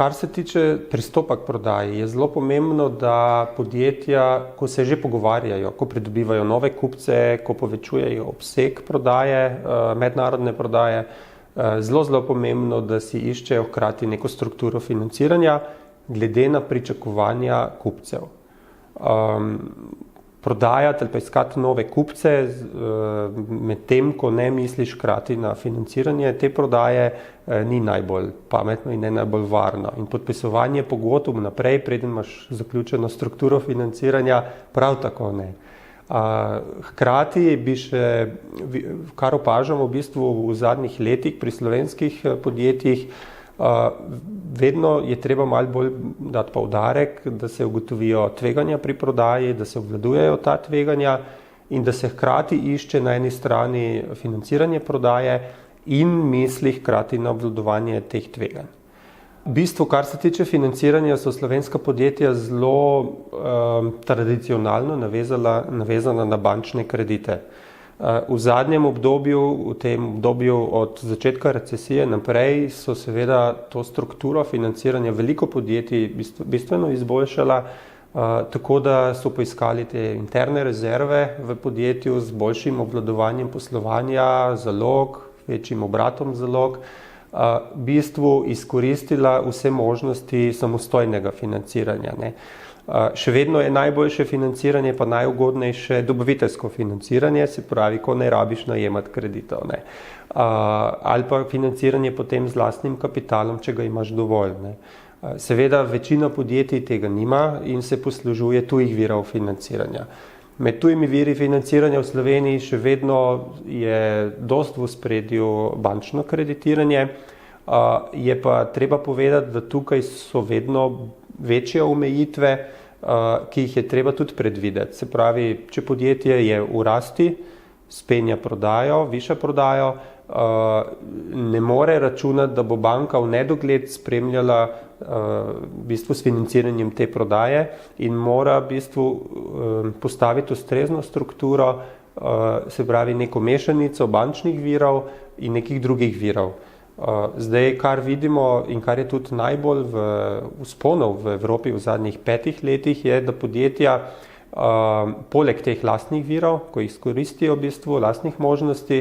Kar se tiče pristopa k prodaji, je zelo pomembno, da podjetja, ko se že pogovarjajo, ko pridobivajo nove kupce, ko povečujejo obseg prodaje, mednarodne prodaje, zelo pomembno, da si iščejo hkrati neko strukturo financiranja glede na pričakovanja kupcev. Prodajati ali pa iskati nove kupce, medtem ko ne misliš hkrati na financiranje te prodaje, ni najbolj pametno in ne najbolj varno. In podpisovanje pogodb naprej, preden imaš zaključeno strukturo financiranja, prav tako ne. Hkrati bi še, kar opažamo v bistvu v zadnjih letih pri slovenskih podjetjih, vedno je treba malo bolj dati poudarek, da se ugotovijo tveganja pri prodaji, da se obvladujejo ta tveganja in da se hkrati išče na eni strani financiranje prodaje in misli hkrati na obvladovanje teh tveganj. V bistvu, kar se tiče financiranja, so slovenska podjetja zelo tradicionalno navezana na bančne kredite. V zadnjem obdobju, v tem obdobju od začetka recesije naprej, so seveda to strukturo financiranja veliko podjetij bistveno izboljšala, tako da so poiskali te interne rezerve v podjetju z boljšim obvladovanjem poslovanja, zalog, večjim obratom zalog, v bistvu izkoristila vse možnosti samostojnega financiranja, ne. Še vedno je najboljše financiranje pa najugodnejše dobaviteljsko financiranje, se pravi, ko ne rabiš najemati kreditov, ne. Ali pa financiranje potem z lastnim kapitalom, če ga imaš dovolj, ne. Seveda večina podjetij tega nima in se poslužuje tujih virov financiranja. Med tujimi viri financiranja v Sloveniji še vedno je dosti v ospredju bančno kreditiranje, je pa treba povedati, da tukaj so vedno večje omejitve, ki jih je treba tudi predvideti. Se pravi, če podjetje je v rasti, spenja prodajo, viša prodajo, ne more računati, da bo banka v nedogled spremljala v bistvu s financiranjem te prodaje in mora v bistvu postaviti ustrezno strukturo, se pravi neko mešanico bančnih virov in nekih drugih virov. Zdaj, kar vidimo in kar je tudi najbolj vzponov v Evropi v zadnjih 5 letih, je, da podjetja poleg teh lastnih virov, ko jih izkoristijo v bistvu lastnih možnosti,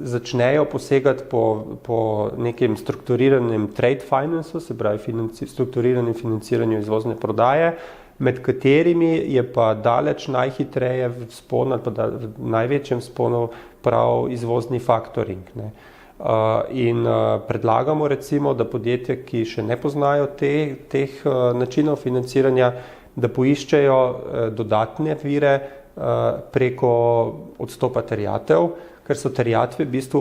začnejo posegati po nekem strukturiranem trade finance, se pravi strukturiranem financiranju izvozne prodaje, med katerimi je pa daleč najhitreje vzpon ali pa v največjem vzponu prav izvozni faktoring, ne. In predlagamo recimo, da podjetja, ki še ne poznajo teh načinov financiranja, da poiščejo dodatne vire preko odstopa terjatev, ker so terjatve v bistvu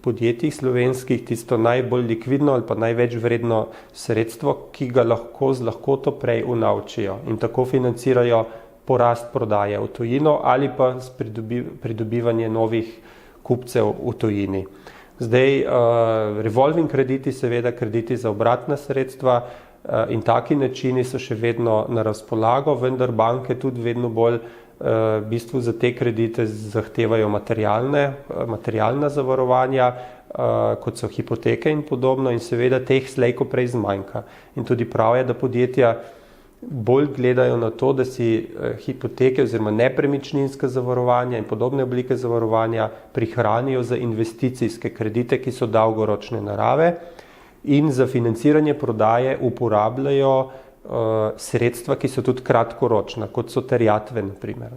podjetjih slovenskih tisto najbolj likvidno ali pa največ vredno sredstvo, ki ga lahko z lahkoto prej unovčijo in tako financirajo porast prodaje v tujino ali pa pridobivanje novih kupcev v tujini. Zdaj, revolving krediti, seveda krediti za obratna sredstva in taki načini so še vedno na razpolago, vendar banke tudi vedno bolj v bistvu za te kredite zahtevajo materialna zavarovanja, kot so hipoteke in podobno in seveda teh slej ko prej zmanjka. In tudi prav je, da podjetja bolj gledajo na to, da si hipoteke oziroma nepremičninska zavarovanja in podobne oblike zavarovanja prihranijo za investicijske kredite, ki so dolgoročne narave in za financiranje prodaje uporabljajo sredstva, ki so tudi kratkoročna, kot so terjatve, na primer.